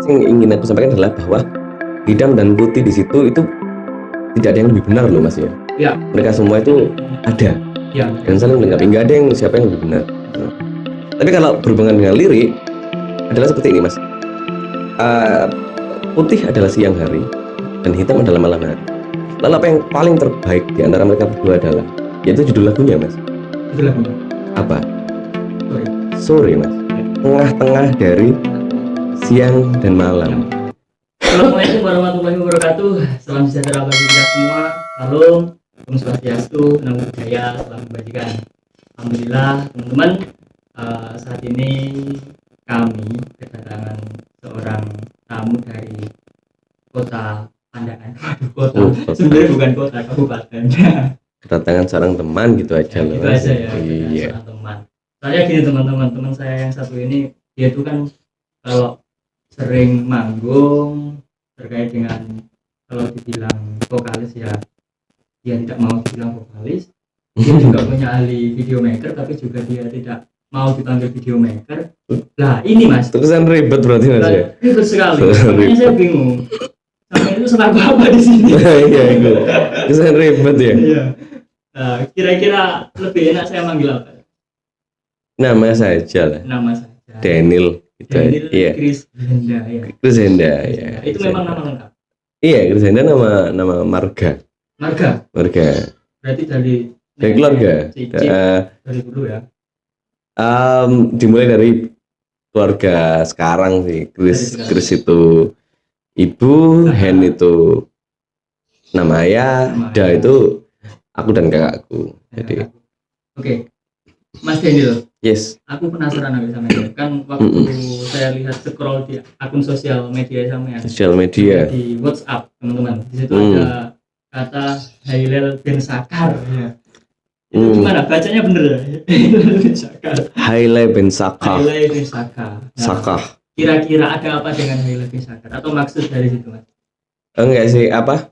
yang ingin aku sampaikan adalah bahwa hitam dan putih di situ itu tidak ada yang lebih benar loh Mas ya. Ya. Mereka semua itu ada Ya. dan saling melengkapi, nggak ada yang siapa yang lebih benar. Tapi kalau berhubungan dengan lirik adalah seperti ini Mas. Putih adalah siang hari dan hitam adalah malam hari. Lalu apa yang paling terbaik di antara mereka berdua adalah yaitu judul lagunya Mas. Judul lagunya Apa? Sore. Sore Mas. Tengah-tengah dari siang dan malam. Assalamualaikum warahmatullahi wabarakatuh. Salam sejahtera bagi kita semua. Salam, Om Swastiastu, Namo Buddhaya, salam kebajikan. Alhamdulillah teman-teman, saat ini kami kedatangan seorang tamu dari kota Pandangan. Kota. Sebenarnya bukan kota, kabupaten. Kedatangan seorang teman gitu aja loh. Gitu aja ya. Iya. Seorang teman. Soalnya gini teman-teman, teman saya yang satu ini dia tuh kan kalau sering manggung terkait dengan kalau dibilang vokalis ya dia tidak mau dibilang vokalis. Dia juga punya ahli video maker tapi juga dia tidak mau dipanggil video maker. Nah ini Mas, Terusan ribet berarti Mas ya. ribet sekali. Makanya saya bingung. Sampai itu selaku apa di sini? Iya itu. Terusan ribet ya. Iya. Kira-kira lebih enak saya manggil apa? Nama saja lah. Nama saja. Daniel. Gitu. Daniel Iya. Chris Henda ya. Chris Henda ya. Itu memang nama lengkap. Iya, Chris Henda nama marga. Marga. Berarti dari keluarga. Cicit, dari dulu ya. Dimulai dari keluarga sekarang sih. Chris itu ibu, Hen itu nama ayah, Da itu aku dan kakakku. Jadi Oke. Mas Daniel, yes. aku penasaran sama dia. Kan waktu saya lihat scroll di akun sosial media sama ya. Sosial media. Di WhatsApp teman-teman. Di situ ada kata Hailel bin Sakar. Ya. Itu gimana? Bacanya bener ya? Hailel bin Sakar. Hailel bin Sakar. Nah, Sakar. Kira-kira ada apa dengan Hailel bin Sakar? Atau maksud dari situ Mas? Enggak sih, apa?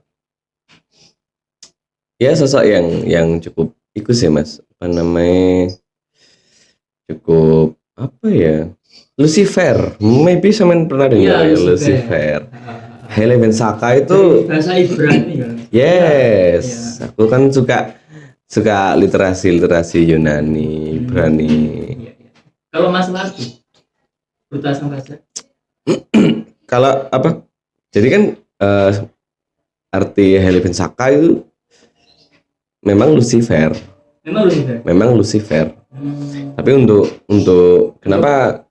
Ya sosok yang cukup ikut sih Mas. Apa namanya? Cukup apa ya? Lucifer. Maybe sampean pernah dengar ya, Lucifer. Hailel bin Sakar itu bahasa Ibrani kan? Yes. Ya. Aku kan suka literasi Yunani, Ibrani. Iya. Kalau Mas lagu Buta Sang Baja. Kalau apa? Jadi kan arti Hailel bin Sakar itu memang Lucifer. Memang Lucifer. Tapi untuk kenapa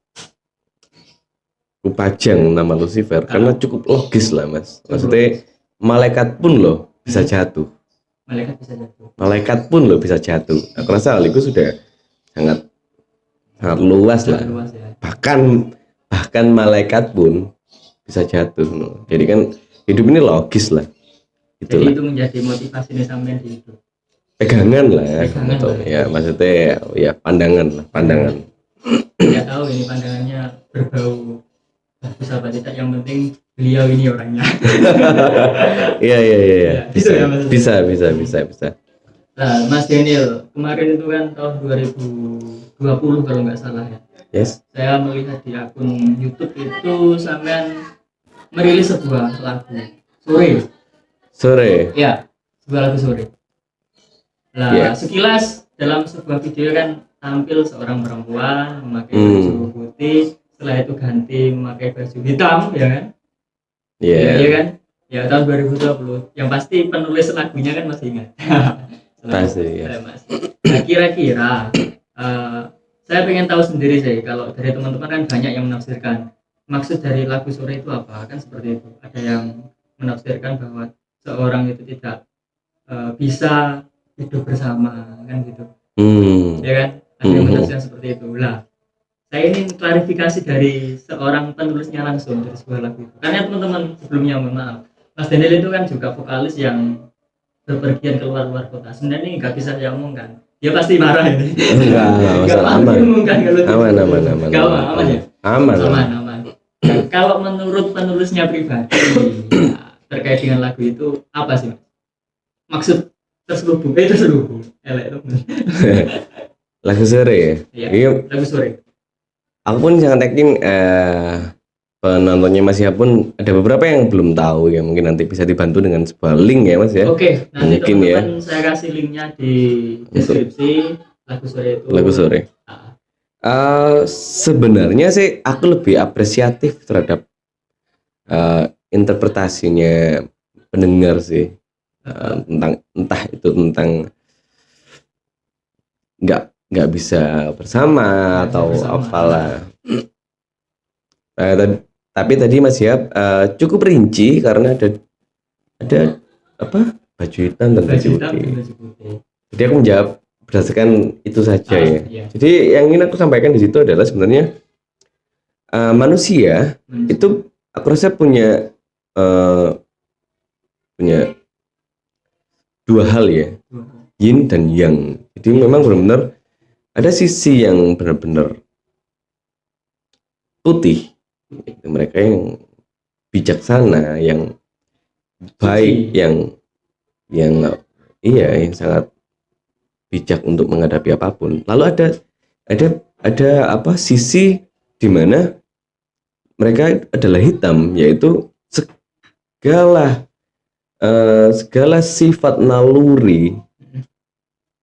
kupajang nama Lucifer? Karena cukup logis lah Mas. Maksudnya malaikat pun loh bisa jatuh. Malaikat pun loh bisa jatuh. Aku rasa hal itu sudah sangat luas lah. Ya. Bahkan malaikat pun bisa jatuh. Jadi kan hidup ini logis lah. Itulah. Jadi itu menjadi motivasi nih sampean di hidup. Pegangan lah ya maksudnya ya pandangan. Ya tahu ini pandangannya berbau bagus apa tidak, yang penting beliau ini orangnya. Iya. Gitu ya, Mas? Bisa. Nah Mas Daniel, kemarin itu kan tahun 2020 kalau nggak salah ya. Yes. Saya melihat di akun YouTube itu sampean merilis sebuah lagu Sore. Ya, sebuah lagu Sore. Nah, sekilas dalam sebuah video kan tampil seorang perempuan memakai baju putih, setelah itu ganti memakai baju hitam, ya kan? Iya kan? Ya tahun 2020. Yang pasti penulis lagunya kan masih ingat. Pasti ya. Nah, kira-kira saya pengen tahu sendiri sih, kalau dari teman-teman kan banyak yang menafsirkan maksud dari lagu Sore itu apa, kan seperti itu. Ada yang menafsirkan bahwa seorang itu tidak bisa hidup bersama kan gitu, ya kan? Ada yang menafsirkan seperti itu. Lah, saya ingin klarifikasi dari seorang penulisnya langsung dari sebuah lagu itu. Karena teman-teman sebelumnya mohon maaf, Mas Daniel itu kan juga vokalis yang berpergian keluar kota. Sebenarnya nggak bisa saya omongkan, dia pasti marah ini. Enggak masalah, aman. Aman. Kalau menurut penulisnya pribadi terkait dengan lagu itu apa sih Mas? Maksud terselubung. Lagu Sore ya? Iya, lagu Sore. Aku pun sangat yakin penontonnya Mas ya pun ada beberapa yang belum tahu ya, mungkin nanti bisa dibantu dengan sebuah link ya Mas ya. Oke, nanti Mungkin ya. teman-teman saya kasih linknya di deskripsi lagu sore itu. Lagu sore. Sebenarnya sih aku lebih apresiatif terhadap interpretasinya pendengar sih, tentang entah itu tentang nggak bisa bersama atau apalah. Tapi tadi Mas Siap cukup rinci karena ada apa, baju hitam dan baju putih. Jadi aku menjawab berdasarkan itu saja ya. Iya. Jadi yang ingin aku sampaikan di situ adalah sebenarnya manusia itu aku rasa punya dua hal ya, yin dan yang. Jadi memang benar-benar ada sisi yang benar-benar putih, itu mereka yang bijaksana, yang baik, yang sangat bijak untuk menghadapi apapun. Lalu ada apa, sisi di mana mereka adalah hitam, yaitu segala sifat naluri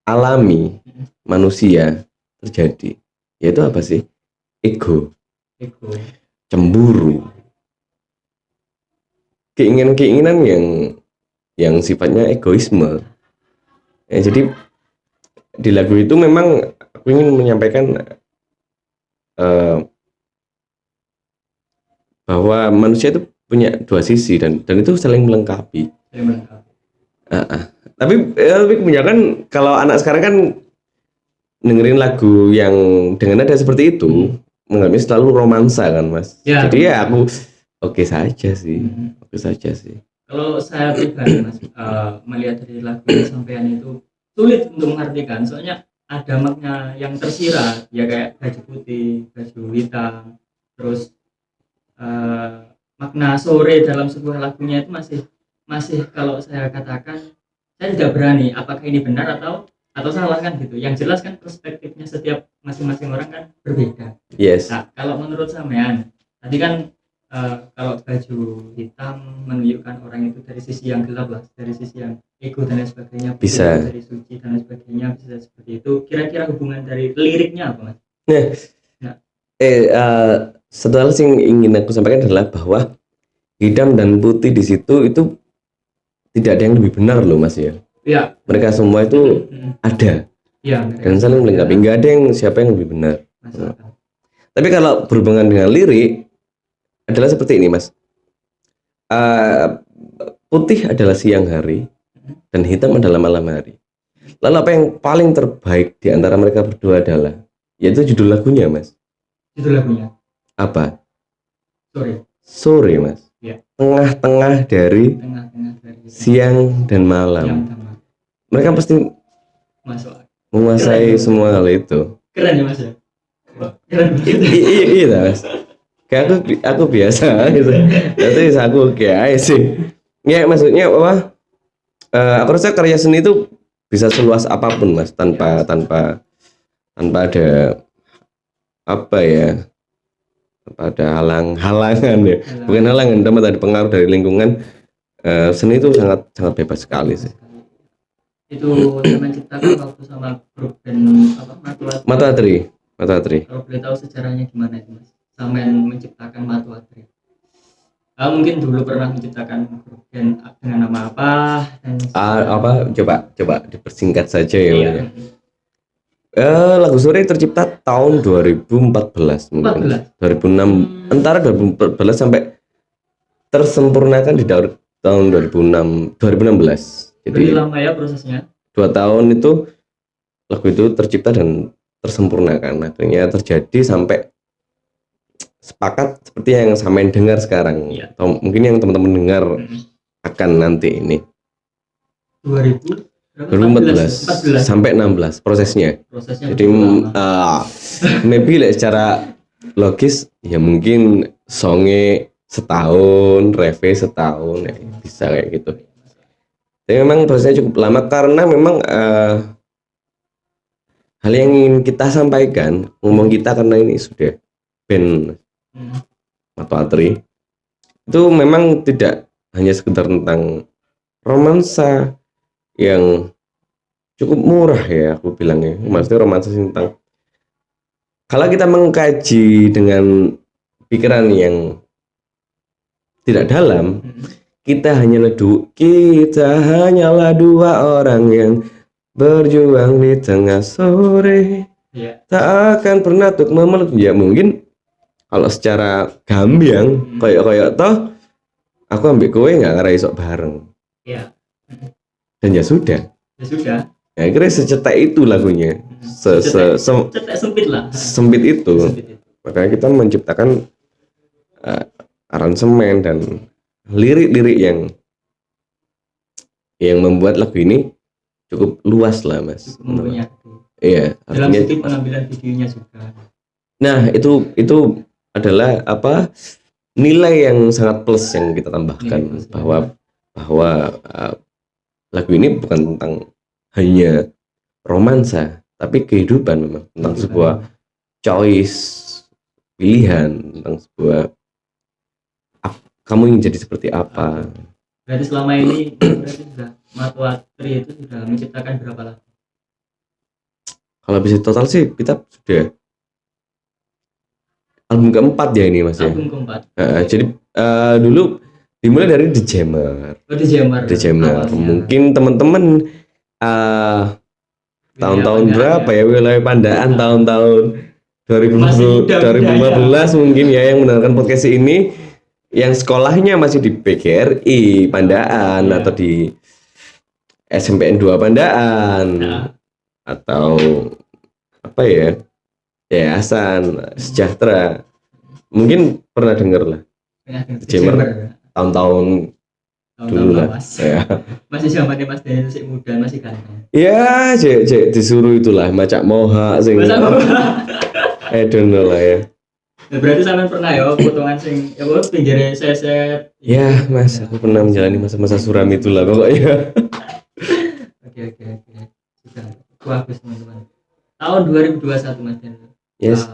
alami manusia terjadi, yaitu apa sih? Ego, cemburu, keinginan-keinginan yang sifatnya egoisme. Ya, jadi di lagu itu memang aku ingin menyampaikan bahwa manusia itu punya dua sisi dan itu saling melengkapi. Tapi kebanyakan kalau anak sekarang kan dengerin lagu yang dengan nada seperti itu, menganggapnya selalu romansa kan Mas. Ya, jadi ya aku oke saja sih. Kalau saya pribadi Mas, melihat dari lagu yang sampean itu sulit untuk mengartikan, soalnya ada makna yang tersirat ya, kayak baju putih, baju hitam, terus makna sore dalam sebuah lagunya itu masih kalau saya katakan saya tidak berani apakah ini benar atau salah kan gitu. Yang jelas kan perspektifnya setiap masing-masing orang kan berbeda. Yes. Nah, kalau menurut sampean tadi kan kalau baju hitam menunjukkan orang itu dari sisi yang gelap lah, dari sisi yang ego dan lain sebagainya, bisa dari suci dan lain sebagainya, bisa seperti itu. Kira-kira hubungan dari liriknya apa Mas? Satu hal yang ingin aku sampaikan adalah bahwa hitam dan putih di situ itu tidak ada yang lebih benar loh Mas ya. Ya. Mereka semua itu ada. Ya. Dan saling melengkapi. Nggak ada yang siapa yang lebih benar. Tapi kalau berhubungan dengan lirik adalah seperti ini Mas. Putih adalah siang hari dan hitam adalah malam hari. Lalu apa yang paling terbaik di antara mereka berdua adalah, yaitu judul lagunya Mas. Judul lagunya apa? Sore Mas. Ya. Tengah-tengah dari siang dan malam. Mereka pasti menguasai semua hal itu. Keren ya Mas ya. Iya Mas. Kayak aku biasa gitu. Tapi aku kayak sih. Ya maksudnya apa? Aku rasa karya seni itu bisa seluas apapun Mas, tanpa ada apa ya? Tanpa ada halangan ya. Bukan halangan, tapi ada pengaruh dari lingkungan. Seni itu sangat bebas sekali sih. Itu teman ciptakan waktu sama grup band Mata Atri. Kalau boleh tahu sejarahnya gimana itu Mas? Sampean menciptakan Mata Atri. Mungkin dulu pernah menciptakan grup band dengan nama apa? Coba dipersingkat saja ya. Iya. Lagu Sore tercipta tahun 2014 mungkin. 2006 antara 2014 sampai tersempurnakan di tahun 2016. Jadi lama ya prosesnya. 2 tahun itu lagu itu tercipta dan tersempurnakan. Akhirnya terjadi sampai sepakat seperti yang sampean dengar sekarang. Iya. Atau mungkin yang teman-teman dengar akan nanti ini. 2014 sampai 16 prosesnya. Jadi maybe secara logis ya mungkin songe setahun, reve setahun ya, bisa kayak gitu. Tapi memang prosesnya cukup lama karena memang hal yang ingin kita sampaikan, ngomong kita karena ini sudah band. atau Atri itu memang tidak hanya sekedar tentang romansa yang cukup murah ya aku bilangnya, maksudnya romansa tentang kalau kita mengkaji dengan pikiran yang tidak dalam, kita hanyalah dua orang yang berjuang di tengah sore, tak akan pernah untuk memeluk. Ya mungkin kalau secara gambiang kayak toh aku ambil kowe nggak ngerai sok bareng. Dan ya sudah. Ya kira secetek itu lagunya. Cetek sempit lah. Sempit itu. Makanya kita menciptakan aransemen dan lirik-lirik yang membuat lagu ini cukup luas lah mas. Iya. Dalam segi pengambilan videonya juga. Nah itu adalah nilai yang sangat plus yang kita tambahkan bahwa lagu ini bukan tentang hanya romansa tapi kehidupan memang tentang sebuah choice, pilihan, tentang sebuah kamu ingin jadi seperti apa. Berarti selama ini sudah Matu Atri itu sudah menciptakan berapa lagu? Kalau bisa total sih kita sudah album keempat ya ini mas ya. Album keempat. Jadi dulu dimulai dari The Jammer. The Jammer. Mungkin teman-teman tahun-tahun berapa ya wilayah Pandaan tahun-tahun 2015 mungkin ya yang mendengarkan podcast ini yang sekolahnya masih di PGRI Pandaan atau di SMPN 2 Pandaan atau apa ya Yayasan Sejahtera mungkin pernah dengar lah Jammer tahun-tahun dulu lah ya. Masih zamannya Mas Daniel masih muda masih ganteng ya cek disuruh itulah macak moha sing I don't know lah ya. Nah, berarti sampean pernah ya potongan sing ya bos pinggirnya seset. Ya mas, aku pernah menjalani masa-masa suram itulah pokoknya. Oke. Sudah bagus teman-teman. Tahun 2021 Mas Daniel. Yes.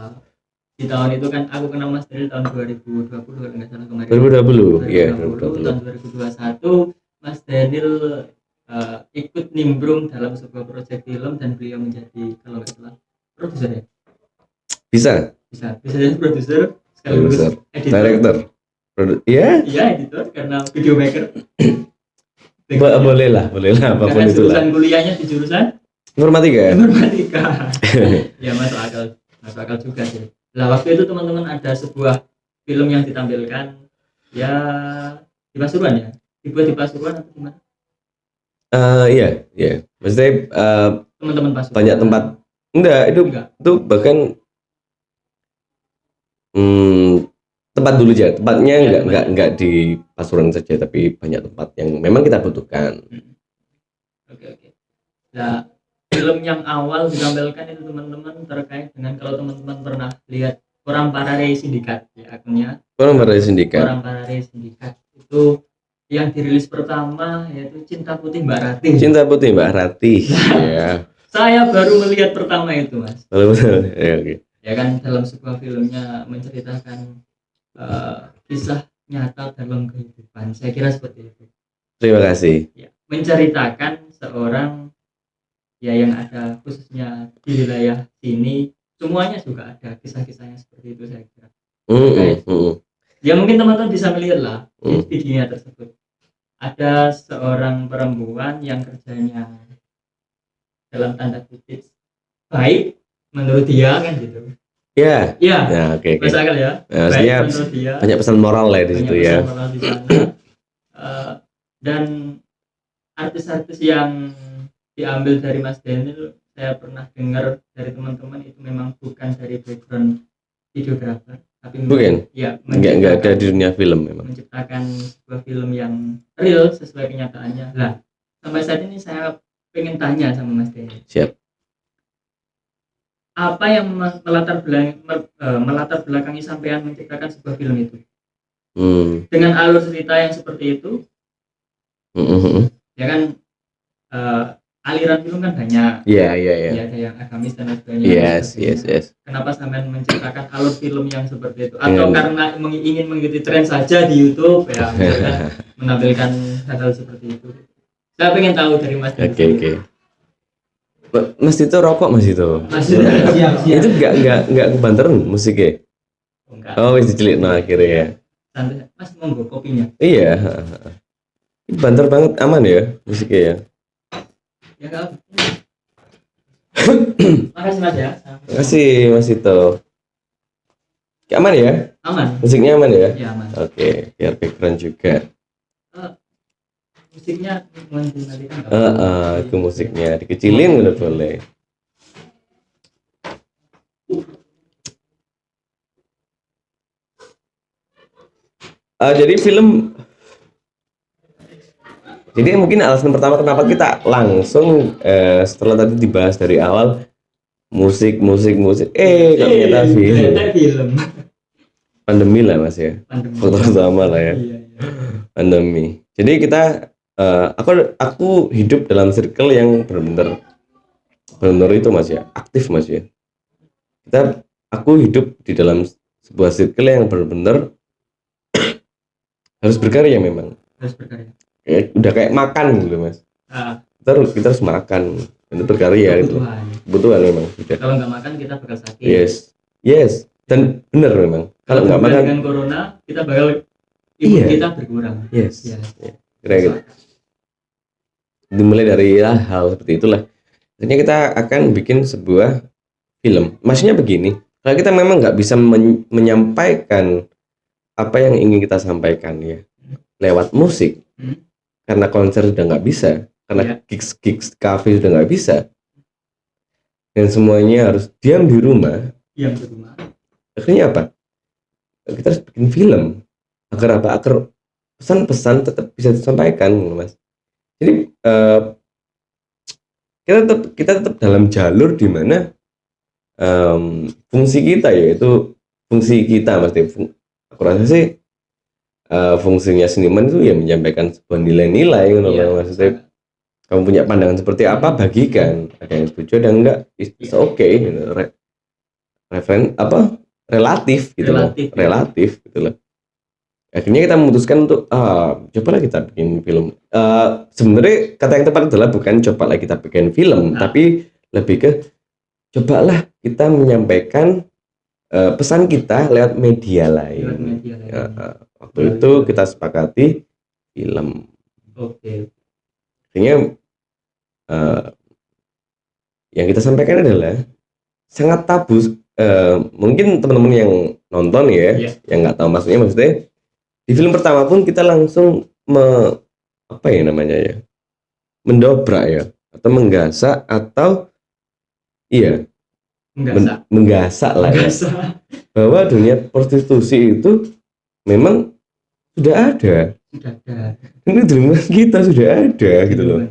Di tahun itu kan aku kenal Mas Daniel tahun 2020 kalau nggak salah kemarin. 2020. Iya, 2020. Tahun 2021 Mas Daniel ikut nimbrung dalam sebuah proyek film dan beliau menjadi kalau nggak salah produser ya. Bisa jadi produser sekaligus director editor karena video maker. boleh lah apapun itu lah. Kuliahnya di jurusan informatika ya masuk akal juga sih. Lah waktu itu teman-teman ada sebuah film yang ditampilkan ya di Pasuruan ya, dibuat di Pasuruan atau gimana? Iya maksudnya teman-teman Pasuruan banyak tempat itu bahkan tempat dulu aja tempatnya enggak di Pasuruan saja tapi banyak tempat yang memang kita butuhkan. Oke. Nah film yang awal ditampilkan itu teman-teman terkait dengan kalau teman-teman pernah lihat Orang Parare Sindikat ya akunnya Orang Parare Sindikat itu yang dirilis pertama yaitu Cinta Putih Mbak Ratih ya. Saya baru melihat pertama itu mas. Okay. Ya kan dalam sebuah filmnya menceritakan kisah nyata dalam kehidupan. Saya kira seperti itu. Terima kasih. Ya, menceritakan seorang ya yang ada khususnya di wilayah sini semuanya juga ada kisah-kisahnya seperti itu saya kira. Ya mungkin teman-teman bisa melihat lah di videonya tersebut. Ada seorang perempuan yang kerjanya dalam tanda kutip baik menurut dia kan gitu. Ya, oke. Masuk akal ya. Baik menurut dia. Banyak pesan moral lah di situ ya. Moral di sana. Dan artis-artis yang diambil dari Mas Daniel saya pernah dengar dari teman-teman itu memang bukan dari background videografer tapi bukan. Ya, enggak ada di dunia film memang. Menciptakan sebuah film yang real sesuai kenyataannya. Lah, sampai saat ini saya pengen tanya sama Mas Daniel. Siap. Apa yang melatar belakangi sampean menciptakan sebuah film itu? Dengan alur cerita yang seperti itu, ya kan aliran film kan banyak. Iya. Ya, ada yang agamis dan lain sebagainya. Yes. Kenapa sampean menciptakan alur film yang seperti itu? Dengan- Atau karena ingin mengikuti tren saja di YouTube ya, misalkan menampilkan hal-hal seperti itu. Saya pengen tahu dari Mas. Oke. Mas itu rokok Mas itu. Siap. Itu enggak kebanteran musiknya. Enggak. Oh, wis dicelikno akhirnya. Santai. Mas monggo kopinya. Iya. Ini banter banget, aman ya musiknya ya. Ya enggak. Makasih Mas ya. Terima kasih Mas itu. Aman ya? Aman. Musiknya aman ya? Ya aman. Oke, biar background juga. Musiknya mengendalikan enggak? Ke musiknya dikecilin udah boleh. Jadi film. Jadi mungkin alasan pertama kenapa kita langsung setelah tadi dibahas dari awal musik. Ternyata film. Pandemi lah Mas ya. Pandemi. Faktor utama lah ya. Iya. Pandemi. Jadi kita aku hidup dalam circle yang benar-benar itu Mas ya, aktif Mas ya. Aku hidup di dalam sebuah circle yang benar-benar harus berkarya memang. Harus berkarya. Udah kayak makan gitu Mas. Kita harus makan untuk berkarya gitu. Kebutuhan memang sudah. Kalau nggak makan kita bakal sakit. Yes. Dan benar memang. Kalau nggak makan dengan corona kita bakal imun kita berkurang. Yes. Kira gitu. Dimulai dari hal seperti itulah. Akhirnya kita akan bikin sebuah film. Maksudnya begini, kalau kita memang nggak bisa menyampaikan apa yang ingin kita sampaikan ya lewat musik, karena konser sudah nggak bisa, karena gigs cafe sudah nggak bisa, dan semuanya harus diam di rumah. Akhirnya apa? Kita harus bikin film agar pesan-pesan tetap bisa disampaikan, Mas. Jadi kita tetap dalam jalur di mana fungsi kita yaitu fungsi kita, Mas. Aku rasa sih fungsinya seniman itu ya menyampaikan sebuah nilai-nilai, maksudnya kamu punya pandangan seperti apa, bagikan. Ada yang setuju, ada yang enggak, it's okay, relatif gitu loh. Relatif gitu loh. Akhirnya kita memutuskan untuk cobalah kita bikin film. Sebenarnya kata yang tepat adalah bukan cobalah kita bikin film, tapi lebih ke cobalah kita menyampaikan pesan kita lewat media lain. Waktu itu kita sepakati film. Oke. Akhirnya yang kita sampaikan adalah sangat tabu. Mungkin teman-teman yang nonton ya, yang nggak tahu maksudnya di film pertama pun kita langsung mendobrak ya, atau menggasak atau menggasak lah ya, bahwa dunia prostitusi itu memang sudah ada. Ini di rumah kita sudah ada gitu loh.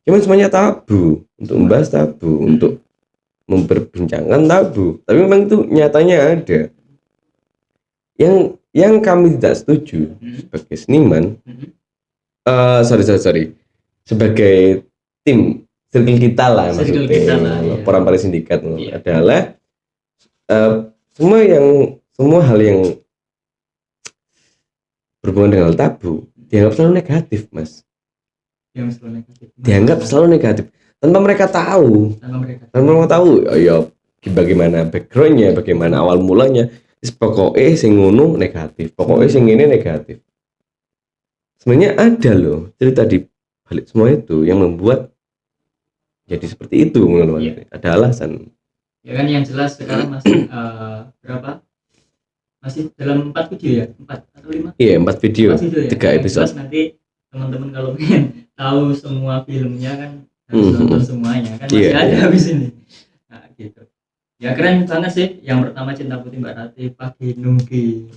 Cuman semuanya tabu, untuk membahas tabu, untuk memperbincangkan tabu, tapi memang itu nyatanya ada. Yang kami tidak setuju sebagai seniman, sebagai tim circle kita lah, maksudnya Parampari Sindikat adalah semua hal yang berhubungan dengan tabu dianggap selalu negatif, Mas. Dianggap selalu negatif tanpa mereka tahu. Ya bagaimana backgroundnya, bagaimana awal mulanya. Pokoknya sing ngono negatif, pokoknya sing ini negatif. Sebenarnya ada loh cerita di balik semua itu yang membuat jadi seperti itu, ada alasan. Ya kan, yang jelas sekarang masih berapa? Masih dalam 4 video ya? 4 atau 5? Iya, 4 video, 3 episode. Jelas nanti teman-teman kalau pengen tahu semua filmnya kan harus nonton semuanya kan, masih ada habis ini. Nah, gitu. Ya keren banget sih. Yang pertama Cinta Putih Mbak Rati, Pagi Nungki.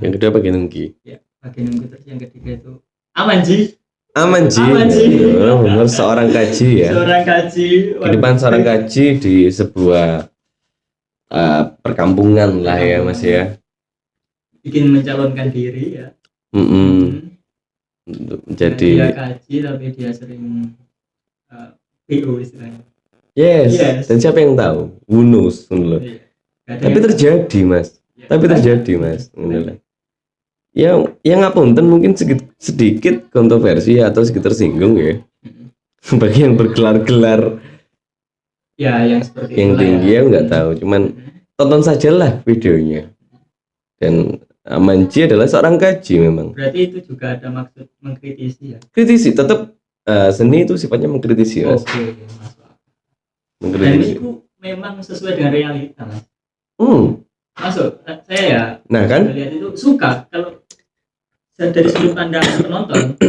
Yang kedua Pagi Nungki. Ya, Pagi Nungki. Terus yang ketiga itu Aman Ji. Benar, seorang kaji ya. Kehidupan seorang kaji di sebuah perkampungan lah ya, Mas ya. Bikin mencalonkan diri ya. Jadi dia kaji tapi dia sering BO istilahnya. Yes. Yes. Dan siapa yang tahu? Who knows? Ngono lho. Iya. Gak ada Tapi yang- terjadi mas. Iya. Tapi terjadi mas. Ngono lho. Yang ngapunten mungkin sedikit kontroversi atau sedikit tersinggung ya. Mm-mm. Bagi yang bergelar-gelar Ya yang seperti yang itulah tinggi ya. ya nggak tahu. Cuman tonton sajalah videonya. Dan Manji adalah seorang kaji memang. Berarti itu juga ada maksud mengkritisi ya. Kritisi tetap seni itu sifatnya mengkritisi mas. Oke, masuk akal. Dan Mengkritisi. itu memang sesuai dengan realita mas. Hmm. Saya ya Nah kan melihat itu suka kalau dari sudut pandang penonton.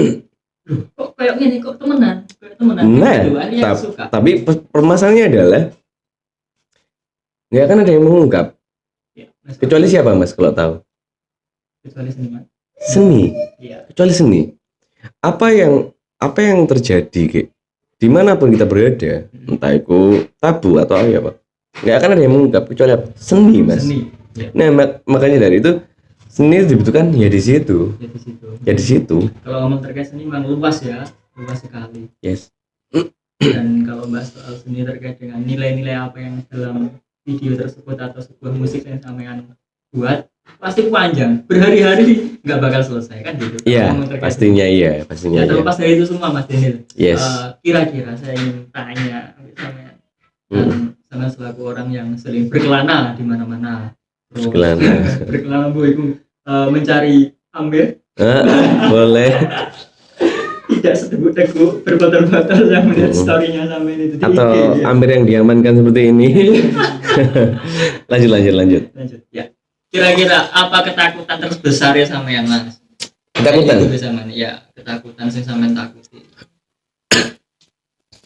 Loh, kok kayak gini kok temenan Nah, gitu, akhirnya suka. tapi permasalahannya adalah nggak akan ada yang mengungkap. Ya, masuk Kecuali siapa mas kalau tahu? kecuali seniman. Seni. Iya. Kecuali seni. Apa yang terjadi Ki? Dimanapun kita berada, entah itu tabu atau apa, nggak akan ada yang mengungkap kecuali apa? Seni mas. Seni. Ya, Nah makanya dari itu seni dibutuhkan ya di situ, ya di situ. ya di situ. Kalau ngomong terkait seni memang luas ya, luas sekali. Yes. Dan kalau bahas soal seni terkait dengan nilai-nilai apa yang dalam video tersebut atau sebuah musik yang sampean buat, pasti panjang, berhari-hari nggak bakal selesai kan gitu. Iya, Ngomong terkait pastinya seni. iya, pastinya Ya iya. terlepas dari itu semua Mas Denil. Yes. Kira-kira saya ingin tanya sampean, sama selaku orang yang sering berkelana di mana-mana. Terus, Berkelana. berkelana Bu itu mencari ambil Boleh. tidak seteguk-teguk berfoto-foto saya melihat story-nya sampai itu di Atau IG, ya. Amir yang diamankan seperti ini. lanjut. Lanjut ya. Kira-kira apa ketakutan terbesar ya sampean Mas? Ketakutan. Itu bisa mana? Ya, ketakutan sing sampean takuti.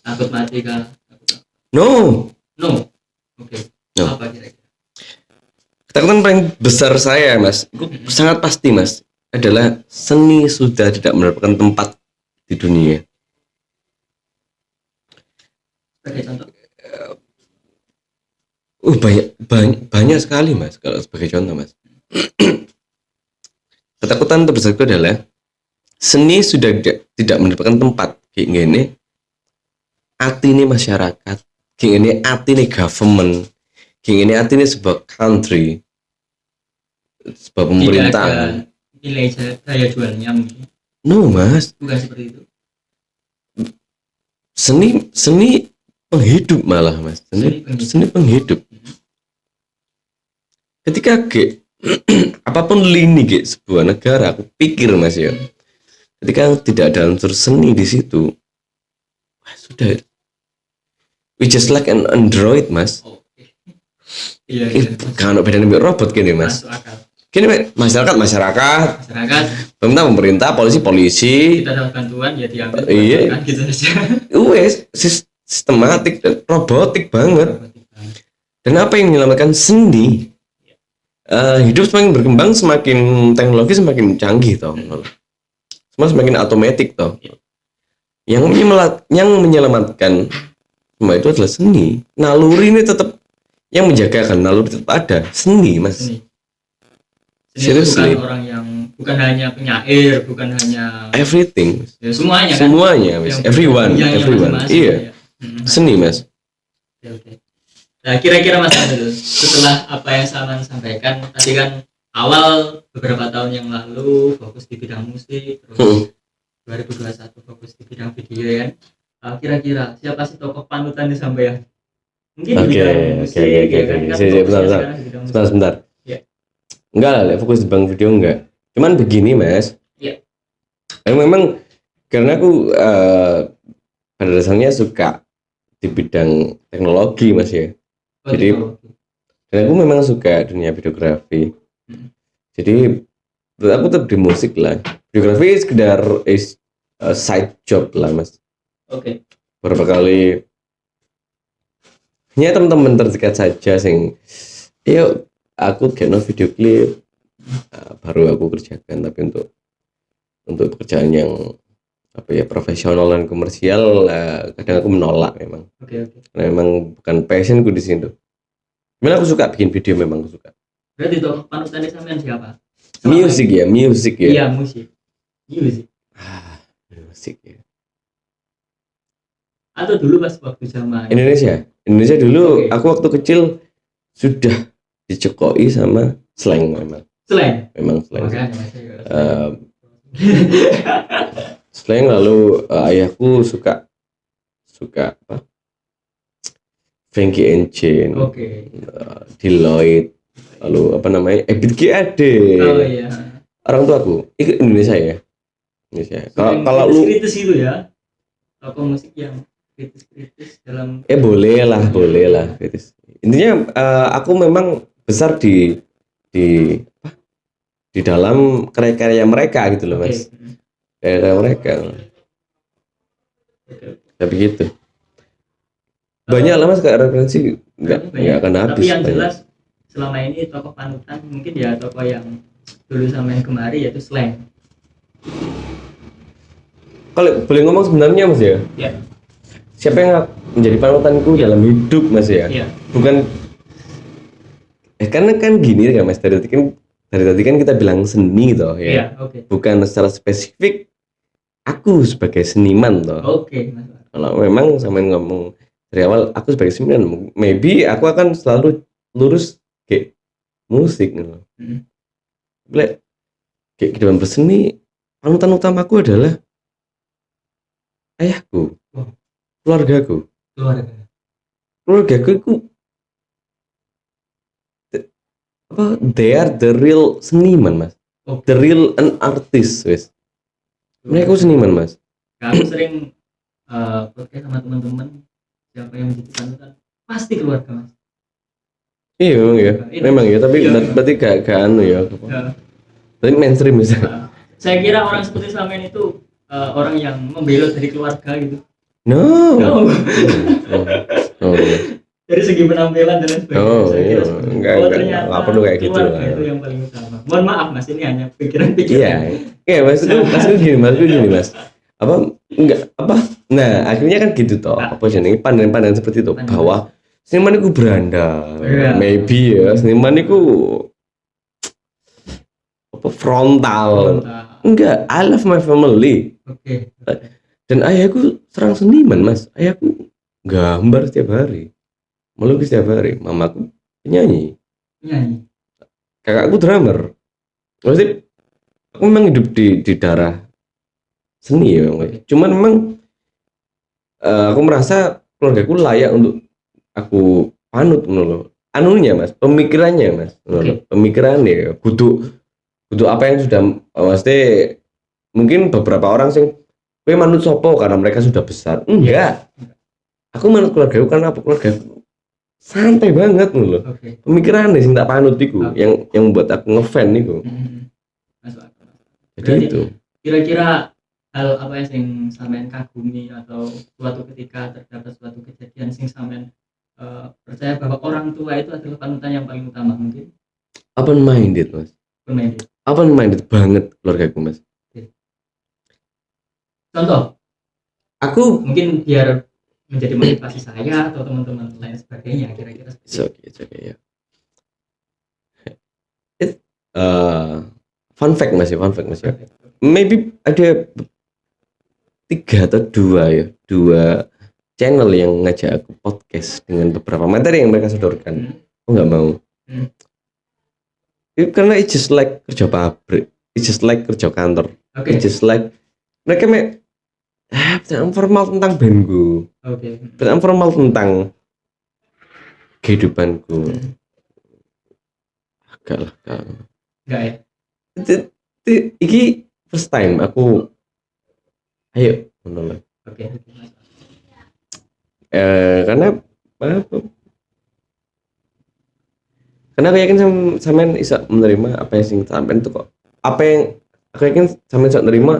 Takut mati kah? Takut apa? No. Oke. No. Apa kira-kira? Ketakutan paling besar saya, Mas, itu sangat pasti, Mas, adalah seni sudah tidak mendapatkan tempat di dunia. Sebagai contoh. Banyak sekali, Mas, kalau sebagai contoh, Mas. Ketakutan terbesar itu adalah seni sudah tidak mendapatkan tempat kayak gini. Ati ini masyarakat, kayak gini ati ini government, kayak gini ati ini sebuah country, sebuah pemerintahan. Tidak ada nilai daya jualnya mungkin. No, Mas. Bukan seperti itu. Seni penghidup malah, Mas. Seni penghidup. Ketika apapun lini sebuah negara, aku pikir, Mas, ya, ketika tidak ada unsur seni di situ, wah, sudah, we just like an android, Mas. Oke. Iya. Kalau beda dengan robot gini, Mas. Masuk akal. Gini, masyarakat, Masyarakat pemerintah, polisi, kita dapat bantuan ya diambil. Iya. Kan gitu saja. wes sistematik dan robotik banget. Dan apa yang menyelamatkan seni? Hidup semakin berkembang, semakin teknologi semakin canggih, toh. Semua semakin otomatis, toh. Yang menyelamatkan semua itu adalah seni. Naluri ini tetap yang menjagakan, naluri tetap ada. Seni, Mas. Seni Seriously. bukan orang yang bukan hanya penyair, bukan hanya Everything. ya, semuanya kan. Semuanya, Mas. Yang Everyone. masing-masing, Iya. ya. Seni, Mas. Oke. Nah, kira-kira Mas Abdul, setelah apa yang Salman sampaikan tadi kan awal beberapa tahun yang lalu fokus di bidang musik, terus 2021 fokus di bidang video ya. Kira-kira siapa sih tokoh panutan di sampean? Mungkin di bidang musik ya kan? Kan fokusnya sekarang di bidang musik. Sebentar. Iya. Enggak lah, fokus di bang video enggak. Cuman begini, Mas. Iya. Memang karena aku pada dasarnya suka di bidang teknologi, Mas, ya. Oh, Jadi gitu. dan aku memang suka dunia videografi. Jadi aku tetap di musik lah. Videografi sekedar side job lah, Mas. Oke. Beberapa kali hanya teman-teman terdekat saja sing yuk aku kena video klip baru aku kerjakan, tapi untuk pekerjaan yang apa ya profesional dan komersial kadang aku menolak memang. Oke. Karena memang bukan passionku di situ. Memang aku suka bikin video, memang aku suka. Berarti tokoh panutannya sampean siapa? Musik ya. Iya, musik. Musik ya. Atau dulu pas waktu zaman Indonesia dulu. Oke. Aku waktu kecil sudah dicekoi sama slang memang slang. slang sih. Makanya saya Eh, slang lalu ayahku suka apa, Frankie and Jane, Oke. Deloitte, lalu apa namanya, Ebit G Ade. Oh iya. Orang tua aku ikut Indonesia ya. Indonesia. Kalau lu kritis itu ya. Apa musik yang kritis dalam boleh lah kritis. Intinya aku memang besar di apa, di dalam karya-karya mereka gitu loh, Mas. Karya mereka. Tapi gitu. Banyak lah Mas, kayak referensi nggak akan habis. Tapi yang jelas selama ini tokoh panutan mungkin ya tokoh yang dulu sama yang kemari yaitu slang. Kalau boleh ngomong sebenarnya Mas ya, siapa yang menjadi panutanku dalam hidup Mas ya? Bukan karena kan gini ya Mas, dari tadi kan kita bilang seni toh ya. Bukan secara spesifik aku sebagai seniman toh. Mas. Kalau memang sama ngomong dari awal aku sebagai seniman, maybe aku akan selalu lurus kayak musik gitu. Kayak kehidupan berseni, panutan utamaku adalah ayahku, keluargaku itu apa, they are the real seniman Mas. The real an artist wes. Mereka seniman Mas. Aku sering podcast sama teman-teman, siapa yang menjadi panutan pasti keluarga Mas. Iya memang ya, tapi berarti gak anu ya. Tapi mainstream misalnya. Saya kira orang seperti Samen itu orang yang membelot dari keluarga gitu. No. Dari segi penampilan dan lain sebagainya. Enggak perlu kayak gitu lah. Itu yang paling utama. Mohon maaf Mas, ini hanya pikiran-pikiran. Iya maksudku gini Mas. Nah akhirnya kan gitu toh. Apa jenenge, pandangan seperti itu bahwa seniman itu berandal. Maybe ya, seniman itu apa, frontal. Enggak, I love my family. Dan ayahku serang seniman Mas. Ayahku gambar setiap hari, melukis setiap hari. Mamaku penyanyi. Kakakku drummer. Maksudnya aku memang hidup di darah seni ya. Cuman memang aku merasa keluargaku layak untuk aku panut menurut anunya Mas, pemikirannya Mas. Pemikirannya kudu apa yang sudah, maksudnya mungkin beberapa orang sing kowe manut sopo karena mereka sudah besar. Enggak. Aku manut keluargaku karena apa, keluargaku santai banget loh. Pemikirannya sing tak panut iku, yang membuat aku ngefan niku. Jadi itu. Kira-kira hal apa yang sing sampean kagumi atau suatu ketika terdapat suatu kejadian sing sampean percaya bahwa orang tua itu adalah panutan yang paling utama mungkin? Open minded Mas. Open minded banget keluargaku Mas. Contoh? Aku mungkin biar menjadi motivasi saya atau teman-teman lain sebagainya, kira-kira seperti itu. Okay. Fun fact Mas ya. Maybe ada 3 atau 2 channel yang ngajak aku podcast dengan beberapa materi yang mereka sodorkan. Aku nggak mau. Karena it's just like kerja pabrik, it's just like kerja kantor, it's just like mereka formal tentang bandku, formal tentang kehidupanku. Agak lah. Enggak ya? Iki first time aku ayo menolak. Karena aku yakin sampean bisa menerima apa yang sampean itu kok. Apa yang aku yakin sampean bisa menerima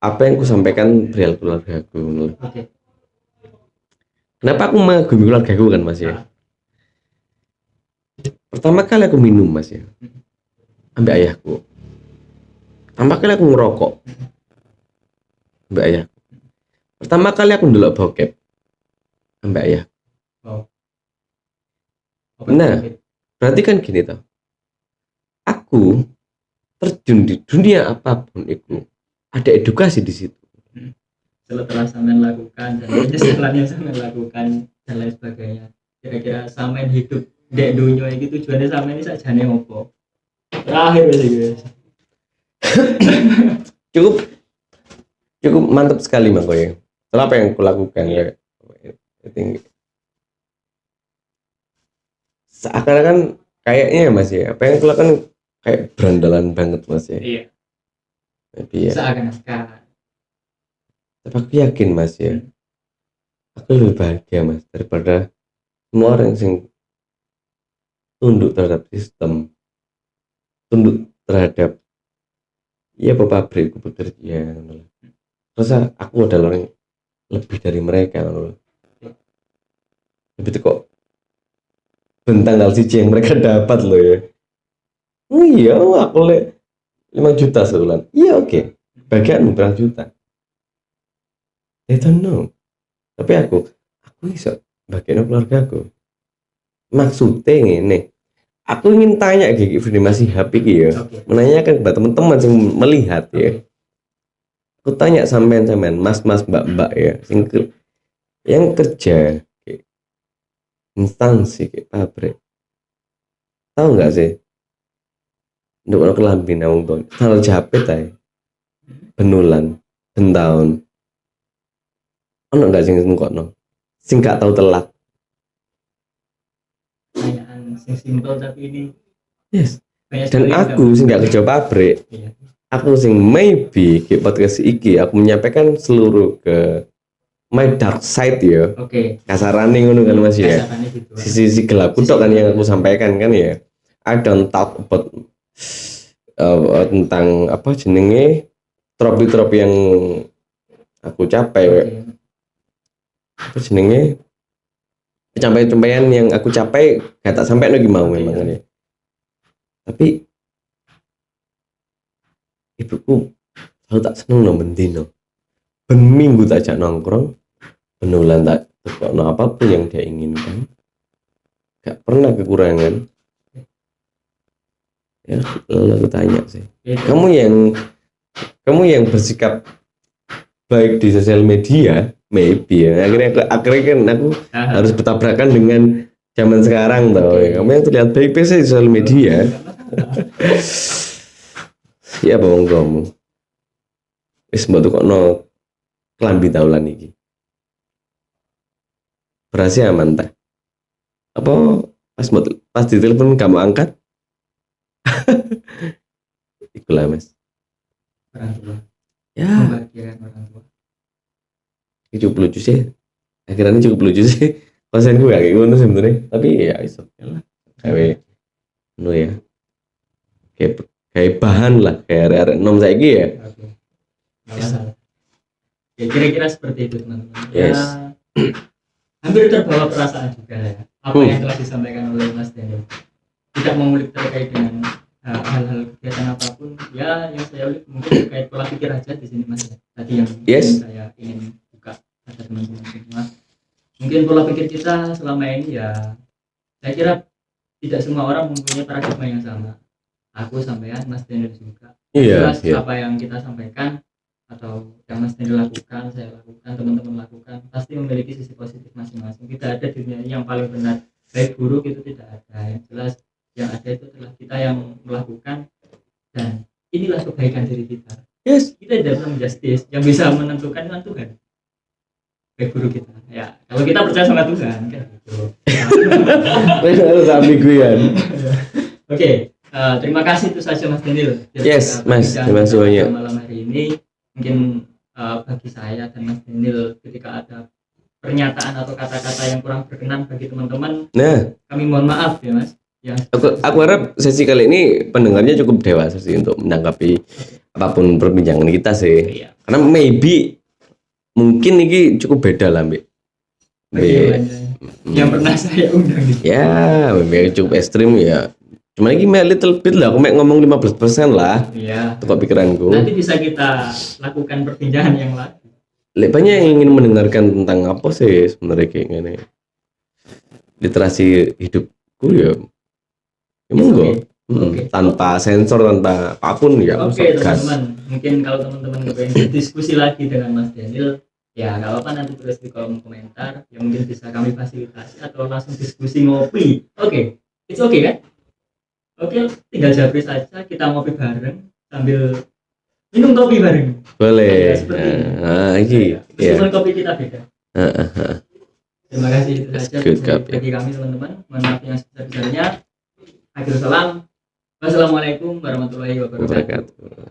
apa yang aku sampaikan perihal keluargaku. Kenapa aku mengagumi keluargaku kan Mas ya? Pertama kali aku minum Mas ya, ambek ayahku. Pertama kali aku ngerokok, ambek ayahku. Pertama kali aku ndelok bokep, ambek ayahku. Nah, berarti kan gini toh. Aku terjun di dunia apapun itu, ada edukasi di situ. setelah sampean lakukan dan penyesalan yang sampean lakukan dan lain sebagainya. Kira-kira sampean hidup dek dunia iki tujuannya sampean ini sakjane opo? Terakhir wis iki. Cukup cukup mantap sekali Bang Koy. Setelah apa yang aku lakukan ya. I think seakan-akan kayaknya Mas ya, apa yang aku lakukan kayak berandalan banget Mas ya. Iya. Tapi ya, Seakan-akan. tapi aku yakin Mas ya, aku lebih bahagia Mas daripada semua orang yang tunduk terhadap sistem, tunduk terhadap ya pabrikku bekerja. Rasa aku adalah orang yang lebih dari mereka. Lebih kok bentang kali siji yang mereka dapat loh ya. Oh iya, aku 5 juta sebulan. Iya oke. Bagian berapa juta? I don't know. Tapi aku bisa bagian keluarga aku. Maksudnya ini, aku ingin tanya Gigi masih happy ya. Menanyakan kepada teman-teman yang melihat ya. Aku tanya sampean mas-mas mbak-mbak ya, yang kerja kayak instansi kayak pabrik. Tahu nggak sih? Untuk orang kelambi nawang tuh, kalau japet ay, benulan, bentahun. Ono nggak sing ngkokno? Sing gak tahu telat. Pertanyaan sing simpel tapi ini Yes. banyak Dan sekali aku sing gak kerja pabrik. Iya. Aku sing maybe ke podcast iki aku menyampaikan seluruh ke my dark side ya. Oke. Kasarane ngono kan Mas ya. Kasarannya gitu. Sisi gelap kutok kan yang aku sampaikan kan ya. I don't talk about tentang apa jenenge tropi-tropi yang aku capai. Oke. Apa jenenge pencapaian-pencapaian yang aku capai gak tak sampai lagi mau memang kan ya. Tapi ibuku selalu tak seneng no bendino. Ben minggu tak ajak nongkrong, benulan tak tekokno apapun yang dia inginkan. Gak pernah kekurangan. Ya, lalu aku tanya sih. Gitu. Kamu yang bersikap baik di sosial media, maybe ya. Akhirnya kan aku harus bertabrakan dengan zaman sekarang tau. Kamu yang terlihat baik di sosial media. Ya bawang kamu. Wis mbok tukokno klambi taulan iki. Berhasil aman ta? Apa pas ditelepon kamu angkat? Ikulah Mas. Orang tua. Ya, Membahagiakan orang tua. cukup lucu sih. Akhirnya cukup lucu sih. Konsen gue kayak ngono sebenarnya. Tapi ya iso lah. Kayak no ya. Kayak bahan lah, kayak arek nom saiki ya. Oke. Nggak masalah. Ya, kira-kira seperti itu teman-teman. Yes. Ya, hampir terbawa perasaan juga ya. Apa yang telah disampaikan oleh Mas Daniel. Tidak mengulik terkait dengan hal-hal kegiatan apapun. Ya, yang saya ulik mungkin terkait pola pikir aja di sini Mas. Tadi yang saya ingin buka pada teman-teman semua. Mungkin pola pikir kita selama ini ya, saya kira tidak semua orang mempunyai paradigma yang sama. Aku sampean, Mas Daniel juga. Jelas apa yang kita sampaikan atau yang Mas Daniel lakukan, saya lakukan, teman-teman lakukan, pasti memiliki sisi positif masing-masing. Tidak ada di dunia ini yang paling benar, baik buruk itu tidak ada. Yang jelas yang ada itu adalah kita yang melakukan, dan inilah kebaikan diri kita. Yes. Kita tidak pernah justice, yang bisa menentukan kan Tuhan. Baik buruk kita. Ya, kalau kita percaya sama Tuhan kan gitu. Harus ambiguan. Oke. Terima kasih itu saja Mas Daniel. Yes, Mas. Terima kasih banyak. Malam hari ini mungkin bagi saya dan Mas Daniel ketika ada pernyataan atau kata-kata yang kurang berkenan bagi teman-teman, kami mohon maaf ya Mas. Ya. Aku harap sesi kali ini pendengarnya cukup dewasa sih untuk menanggapi apapun perbincangan kita sih. Iya. Karena maybe mungkin ini cukup beda lah Mbak. Yang pernah saya undang gitu. Ya, memang cukup ekstrim ya. Cuma ini little bit lah, aku ngomong 15% lah. Iya. Itu pikiranku. Nanti bisa kita lakukan perbincangan yang lain. Banyak yang ingin mendengarkan tentang apa sih sebenarnya kayak gini. Literasi hidupku ya. Monggo. Tanpa sensor, tanpa apapun ya. Oke teman-teman, mungkin kalau teman-teman pengen diskusi lagi dengan Mas Daniel, Ya nggak apa-apa, nanti tulis di kolom komentar yang mungkin bisa kami fasilitasi atau langsung diskusi ngopi. Oke, it's okay kan? Oke, tinggal japri saja, kita ngopi bareng sambil minum kopi bareng. Boleh. Ya, seperti ini. Ini Meskipun kopi kita beda. Terima kasih, itu saja bagi kami teman-teman. Mohon maaf yang sebesar-besarnya. Akhir salam. Wassalamualaikum warahmatullahi wabarakatuh.